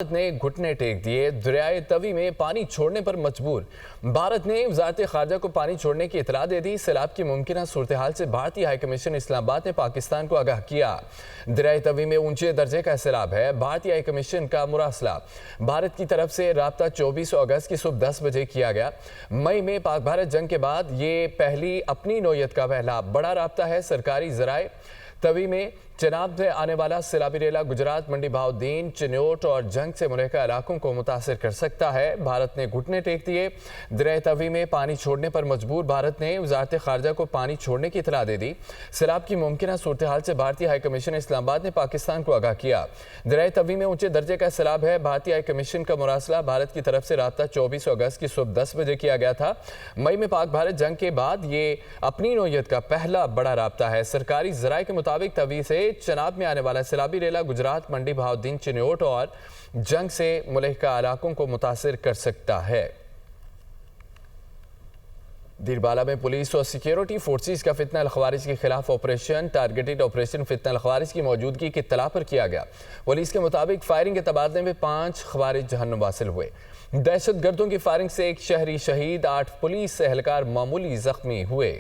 भारत ने घुटने टेक दिए, दरियाए तवी में पानी छोड़ने पर मजबूर। भारत ने वजारत खारजा को पानी छोड़ने की इतला दे दी। सैलाब की मुमकिन सूरत हाल से भारतीय हाई कमीशन इस्लामाबाद ने पाकिस्तान को आगाह किया। दरियाए तवी में ऊंचे दर्जे का सैलाब है। भारतीय हाई कमीशन का मुरासला भारत की तरफ से राब्ता 24 अगस्त की सुबह 10 बजे किया गया। मई में पाक भारत जंग के बाद ये पहली अपनी नौयत का पहला बड़ा राब्ता है। सरकारी जराए तवी में चनाब में आने वाला सैलाबी रेला गुजरात, मंडी बहाउद्दीन, चिन्योट और जंग से मुल्हिका इलाकों को मुतासर कर सकता है। भारत ने घुटने टेक दिए, दरियाए तवी में पानी छोड़ने पर मजबूर। भारत ने वजारत खारजा को पानी छोड़ने की इतला दे दी। सैलाब की मुमकिन सूरत हाल से भारतीय हाई कमीशन इस्लामाबाद ने पाकिस्तान को आगाह किया। दरियाए तवी में ऊंचे दर्जे का सैलाब है। भारतीय हाई कमीशन का मुरासला भारत की तरफ से राब्ता 24 अगस्त की सुबह 10 बजे किया गया था। मई में पाक भारत जंग के बाद ये अपनी नौयत का पहला बड़ा राब्ता है। सरकारी जराए के मुताबिक तवी से चनाब में आने वाला सैलाबी रेला गुजरात, मंडी बहाउद्दीन, चिन्योट और जंग से मुल्हिका इलाकों को मुतासिर कर सकता है। दीरबाला में पुलिस और सिक्योरिटी फोर्सेस का फितना अल खवारिज के खिलाफ ऑपरेशन टारगेटेड ऑपरेशन फितना अल खवारिज की मौजूदगी की इत्तला पर किया गया। पुलिस के मुताबिक फायरिंग के तबादले में 5 खवारिज जहन्नुम वासिल हुए। दहशत गर्दों की फायरिंग से 1 शहरी शहीद, 8 पुलिस एहलकार मामूली जख्मी हुए।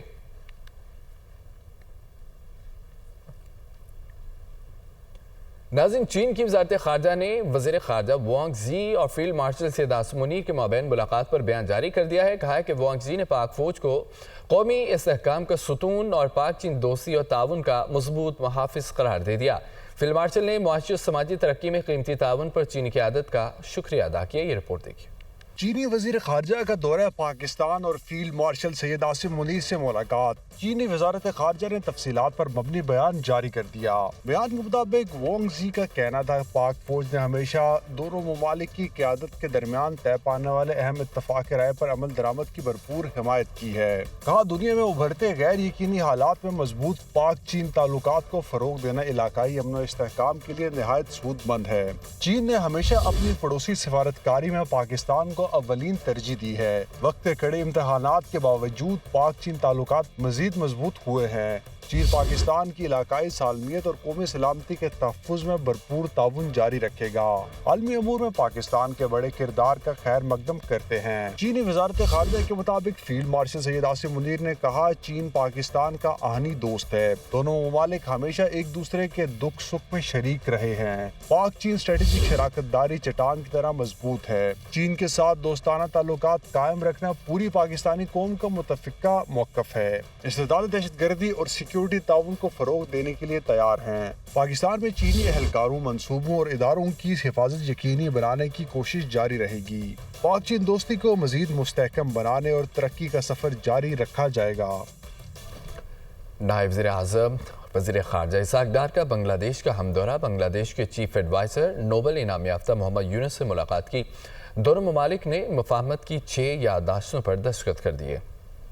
नाज़रीन, चीन की वजारत खारजा ने वज़ीर खारजा वांग ज़ी और फील्ड मार्शल सैयद आसिम मुनीर के माबैन मुलाकात पर बयान जारी कर दिया है। कहा है कि वांग ज़ी ने पाक फौज को कौमी इस्तेहकाम का सुतून और पाक चीन दोस्ती और ताउन का मजबूत मुहाफिज करार दे दिया। फील्ड मार्शल ने मुआशी और समाजी तरक्की में कीमती ताउन पर चीनी क़यादत का शुक्रिया अदा किया। ये रिपोर्ट देखिए। चीनी वजीर खारजा का दौरा पाकिस्तान और फील्ड मार्शल सैयद आसिम मुनीर से मुलाकात। चीनी वजारत खारजा ने तफसीलात पर मबनी बयान जारी कर दिया। बयान के मुताबिक वांग ज़ी का कहना था पाक फौज ने हमेशा दोनों ममालिक की क़यादत के दरमियान तय पाने वाले अहम इत्तफाक़ राय पर अमल दरामद की भरपूर हिमायत की है। कहा, दुनिया में उभरते गैर यकीनी हालात में मजबूत पाक चीन ताल्लुकात को फरोग देना इलाकाई अमन और इस्तेहकाम के लिए निहायत सूदमंद है। चीन ने हमेशा अपनी पड़ोसी सिफारतकारी में पाकिस्तान को अव्वलीन तरजीह दी है। वक्त कड़े इम्तहानात के बावजूद पाक चीन ताल्लुकात मजीद मजबूत हुए हैं। चीन पाकिस्तान की इलाकाई सालमियत और कौमी सलामती के तहफ़्फ़ुज़ में भरपूर ताउन जारी रखेगा। आलमी अमूर में पाकिस्तान के बड़े किरदार का खैर मकदम करते हैं। चीनी वजारत खारजा के मुताबिक फील्ड मार्शल सैयद आसिम मुनीर ने कहा, चीन पाकिस्तान का आहनी दोस्त है। दोनों ममालिक हमेशा एक दूसरे के दुख सुख में शरीक रहे हैं। पाक चीन स्ट्रेटेजिक शराकतदारी चट्टान की तरह मजबूत है। चीन के साथ दोस्ताना ताल्लुकात कायम रखना पूरी पाकिस्तानी कौम का मुतफ़िका मौक़िफ़ है। इस्तेदाद दहशतगर्दी और सिक्योरिटी ताउन को फरोग देने के लिए तैयार हैं। पाकिस्तान में चीनी एहलकारों, मंसूबों और इदारों की हिफाजत यकीनी बनाने की कोशिश जारी रहेगी। पाक चीन दोस्ती को मजीद मुस्तहकम बनाने और तरक्की का सफर जारी रखा जाएगा। नायब वज़ीर आज़म वज़ीर खारजा इसहाक़ डार का बांग्लादेश का हमदौरा। बांग्लादेश के चीफ एडवाइज़र नोबल इनाम याफ्ता मोहम्मद यूनुस से मुलाकात की। दोनों ममालिक ने मुफाहमत की 6 याददाश्तों पर दस्तखत कर दिए।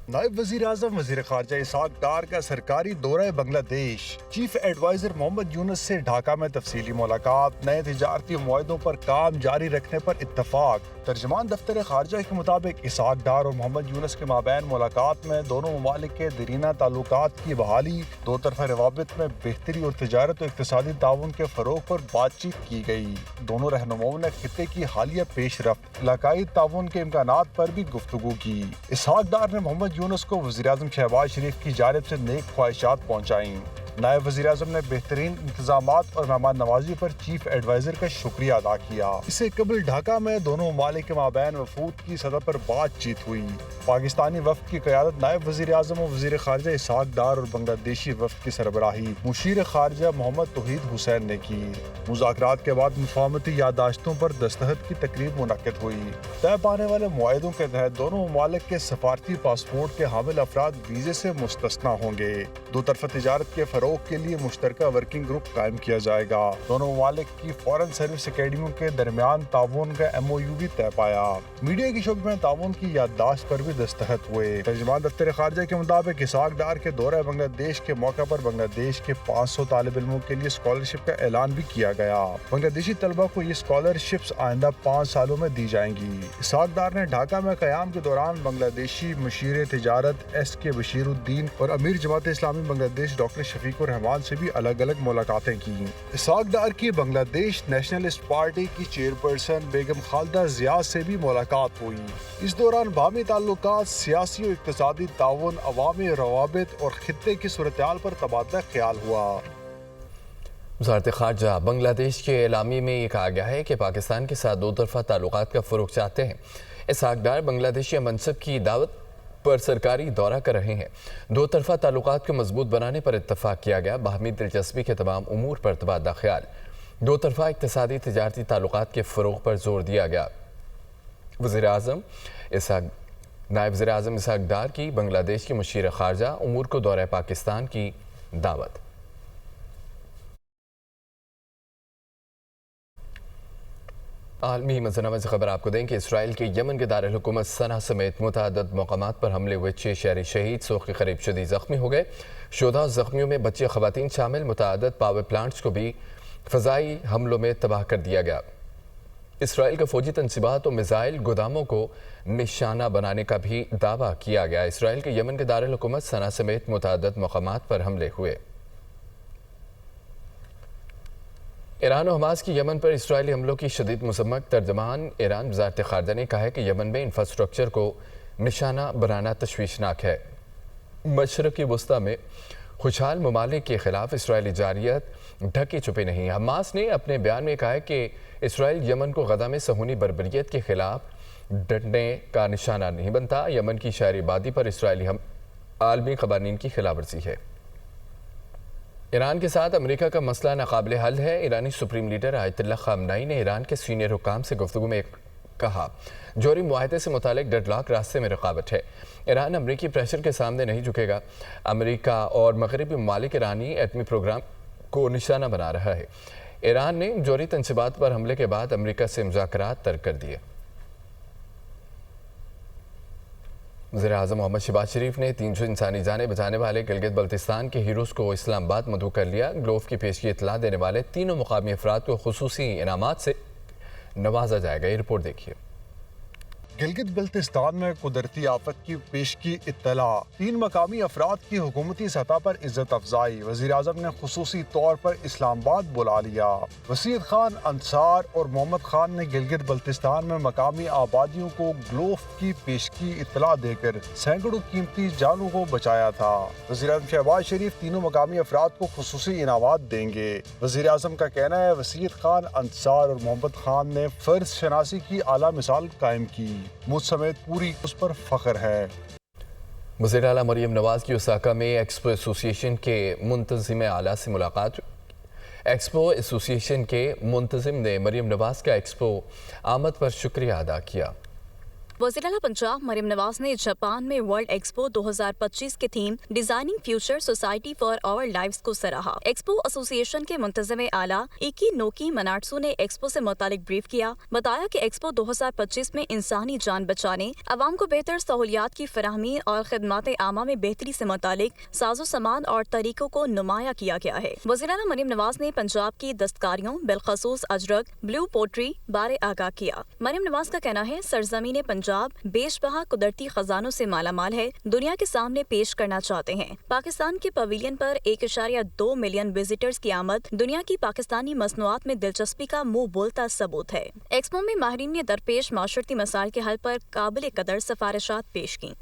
नायब वज़ीर आज़म वज़ीर खारजा इसहाक़ डार का सरकारी दौरा बांग्लादेश। चीफ एडवाइज़र मोहम्मद यूनुस से ढाका में तफसीली मुलाकात। नए तिजारती मुआहदों पर काम जारी रखने पर इत्तफाक। तर्जमान दफ्तर खारजा के मुताबिक इसहाक़ डार और मोहम्मद यूनुस के माबैन मुलाकात में दोनों ममालिक के दरीना ताल्लुकात की बहाली, दो तरफा रवाबित में बेहतरी और तिजारत और इक़्तिसादी ताउन के फ़रोग़ पर बातचीत की गई। दोनों रहनुमाओं ने खित्ते की हालिया पेशरफ्त, इलाकाई ताउन के इम्कानात पर भी गुफ्तगू की। इसहाक़ डार ने मोहम्मद यूनुस को वज़ीर-ए-आज़म शहबाज शरीफ की जानिब से नेक ख्वाहिशात पहुँचाईं। नायब वज़ीर आज़म ने बेहतरीन इंतजामात और मेहमान नवाजी पर चीफ एडवाइज़र का शुक्रिया अदा किया। इससे कबल ढाका में दोनों ममालिक के माबैन वफूद की सतह पर बातचीत हुई। पाकिस्तानी वफ़द की क़यादत नायब वज़ीर आज़म और वज़ीर खारजा इसहाक़ डार और बांग्लादेशी वफ़द की सरबराही मुशीर खारजा मोहम्मद तौहीद हुसैन ने की। मुज़ाकरात के बाद मुफाहमती याददाश्तों पर दस्तखत की तकरीब मुनक्किद हुई। तय पाने वाले मुआहदों के तहत दोनों ममालिक के सफारती पासपोर्ट के हामिल अफराद वीज़े से मुस्तस्ना होंगे। दो तरफ़ा तिजारत के फ़रोग़ के लिए मुश्तरका वर्किंग ग्रुप कायम किया जाएगा। दोनों ममालिक की फॉरेन सर्विस अकेडमियों के दरमियान ताउन का MOU भी तय पाया। मीडिया की शोबे में ताउन की याददाश्त पर भी दस्तखत हुए। तर्जमान दफ्तर खारजा के मुताबिक इसहाक़ डार के दौरे बांग्लादेश के मौके पर बांग्लादेश के 500 तालिब इल्मों के लिए स्कॉलरशिप का ऐलान भी किया गया। बांग्लादेशी तलबा को ये स्कॉलरशिप्स आइंदा 5 सालों में दी जाएंगी। इसहाक़ डार ने ढाका में क़याम के दौरान बांग्लादेशी मुशीर तिजारत SK बशीरुद्दीन और अमीर जमात इस्लामी बांग्लादेश डॉक्टर शफीक طریق الرحمان سے بھی الگ الگ ملاقاتیں کی۔ اسحاق ڈار کی بنگلہ دیش نیشنلسٹ پارٹی کی چیئرپرسن بیگم خالدہ ضیاء سے بھی ملاقات ہوئی۔ اس دوران باہمی تعلقات، سیاسی و اقتصادی تعاون، عوامی روابط اور خطے کی صورتحال پر تبادلہ خیال ہوا۔ وزارت خارجہ بنگلہ دیش کے اعلامیے میں یہ کہا گیا ہے کہ پاکستان کے ساتھ دو طرفہ تعلقات کا فروغ چاہتے ہیں۔ اسحاق ڈار بنگلہ دیشی منصب کی دعوت پر سرکاری دورہ کر رہے ہیں۔ دو طرفہ تعلقات کو مضبوط بنانے پر اتفاق کیا گیا۔ باہمی دلچسپی کے تمام امور پر تبادلہ خیال۔ دو طرفہ اقتصادی تجارتی تعلقات کے فروغ پر زور دیا گیا۔ نائب وزیر اعظم اسحاق ڈار کی بنگلہ دیش کی مشیر خارجہ امور کو دورہ پاکستان کی دعوت۔ عالمی مزنوع سے خبر آپ کو دیں کہ اسرائیل کے یمن کے دارالحکومت صنعا سمیت متعدد مقامات پر حملے ہوئے 6 شہری شہید، 100 کے قریب شدید زخمی ہو گئے۔ شدہ زخمیوں میں بچے، خواتین شامل۔ متعدد پاور پلانٹس کو بھی فضائی حملوں میں تباہ کر دیا گیا۔ اسرائیل کا فوجی تنصیبات اور میزائل گوداموں کو نشانہ بنانے کا بھی دعویٰ کیا گیا۔ اسرائیل کے یمن کے دارالحکومت صنعا سمیت متعدد مقامات پر حملے ہوئے۔ ایران و حماس کی یمن پر اسرائیلی حملوں کی شدید مذمت۔ ترجمان ایران وزارت خارجہ نے کہا ہے کہ یمن میں انفراسٹرکچر کو نشانہ بنانا تشویشناک ہے۔ مشرقی وسطی میں خوشحال ممالک کے خلاف اسرائیلی جارحیت ڈھکی چھپی نہیں۔ حماس نے اپنے بیان میں کہا ہے کہ اسرائیل یمن کو غزہ میں صہیونی بربریت کے خلاف ڈٹنے کا نشانہ نہیں بنتا۔ یمن کی شہری آبادی پر اسرائیلی عالمی قوانین کی خلاف ورزی ہے۔ ایران کے ساتھ امریکہ کا مسئلہ ناقابل حل ہے۔ ایرانی سپریم لیڈر آیت اللہ خامنائی نے ایران کے سینئر حکام سے گفتگو میں کہا جوہری معاہدے سے متعلق ڈیڈ لاک راستے میں رکاوٹ ہے۔ ایران امریکی پریشر کے سامنے نہیں جھکے گا۔ امریکہ اور مغربی ممالک ایرانی ایٹمی پروگرام کو نشانہ بنا رہا ہے۔ ایران نے جوہری تنصیبات پر حملے کے بعد امریکہ سے مذاکرات ترک کر دیے۔ وزیر اعظم محمد شہباز شریف نے 300 انسانی جانیں بچانے والے گلگت بلتستان کے ہیروز کو اسلام آباد مدعو کر لیا۔ گلوف کی پیشگی اطلاع دینے والے تینوں مقامی افراد کو خصوصی انعامات سے نوازا جائے گا۔ یہ رپورٹ دیکھیے۔ گلگت بلتستان میں قدرتی آفت کی پیشگی اطلاع، 3 مقامی افراد کی حکومتی سطح پر عزت افزائی۔ وزیر اعظم نے خصوصی طور پر اسلام آباد بلا لیا۔ وسیع خان انصار اور محمد خان نے گلگت بلتستان میں مقامی آبادیوں کو گلوف کی پیشگی اطلاع دے کر سینکڑوں قیمتی جانوں کو بچایا تھا۔ وزیر اعظم شہباز شریف تینوں مقامی افراد کو خصوصی انعامات دیں گے۔ وزیر اعظم کا کہنا ہے وسیع خان انصار اور محمد خان نے فرض شناسی کی اعلیٰ مثال قائم کی۔ مجھ سمیت پوری اس پر فخر ہے۔ وزیر اعلیٰ مریم نواز کی اوساکا میں ایکسپو ایسوسی ایشن کے منتظم اعلیٰ سے ملاقات۔ ایکسپو ایسوسی ایشن کے منتظم نے مریم نواز کا ایکسپو آمد پر شکریہ ادا کیا۔ وزیر اعلیٰ پنجاب مریم نواز نے جاپان میں ورلڈ ایکسپو 2025 کے theme designing future society for our lives کو سراہا۔ ایکسپو ایسوسی ایشن کے منتظم اعلیٰ ایکی نوکی مناٹسو نے ایکسپو سے متعلق بریف کیا۔ بتایا کہ ایکسپو 2025 میں انسانی جان بچانے، عوام کو بہتر سہولیات کی فراہمی اور خدمات عامہ میں بہتری سے متعلق ساز و سامان اور طریقوں کو نمایاں کیا گیا ہے۔ وزیر اعلیٰ مریم نواز نے پنجاب کی دستکاریوں بالخصوص اجرک، بلیو پوٹری بارے آگاہ کیا۔ مریم نواز کا کہنا ہے سرزمین پنجاب بیش بہا قدرتی خزانوں سے مالا مال ہے، دنیا کے سامنے پیش کرنا چاہتے ہیں۔ پاکستان کے پویلین پر 1.2 ملین وزٹرز کی آمد دنیا کی پاکستانی مصنوعات میں دلچسپی کا منہ بولتا ثبوت ہے۔ ایکسپو میں ماہرین نے درپیش معاشرتی مسائل کے حل پر قابل قدر سفارشات پیش کیں۔